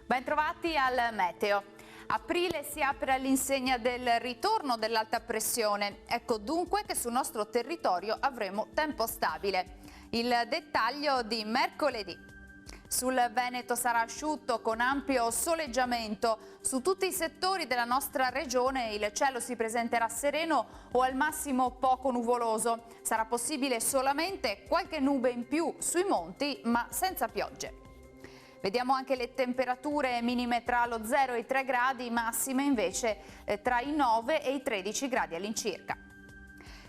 Bentrovati al Meteo. Aprile si apre all'insegna del ritorno dell'alta pressione. Ecco dunque che sul nostro territorio avremo tempo stabile. Il dettaglio di mercoledì. Sul Veneto sarà asciutto con ampio soleggiamento. Su tutti i settori della nostra regione il cielo si presenterà sereno o al massimo poco nuvoloso. Sarà possibile solamente qualche nube in più sui monti, ma senza piogge. Vediamo anche le temperature minime tra lo 0 e i 3 gradi, massime invece tra i 9 e i 13 gradi all'incirca.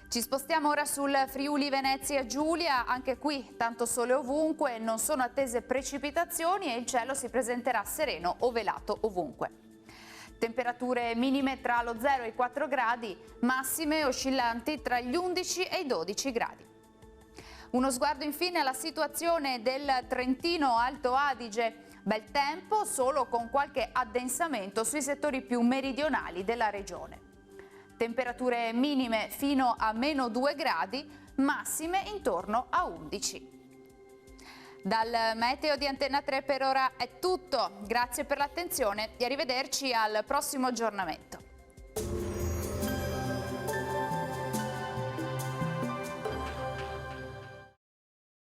Ci spostiamo ora sul Friuli Venezia Giulia, anche qui tanto sole ovunque, non sono attese precipitazioni e il cielo si presenterà sereno o velato ovunque. Temperature minime tra lo 0 e i 4 gradi, massime oscillanti tra gli 11 e i 12 gradi. Uno sguardo infine alla situazione del Trentino Alto Adige. Bel tempo, solo con qualche addensamento sui settori più meridionali della regione. Temperature minime fino a -2 gradi, massime intorno a 11. Dal Meteo di Antenna 3 per ora è tutto. Grazie per l'attenzione e arrivederci al prossimo aggiornamento.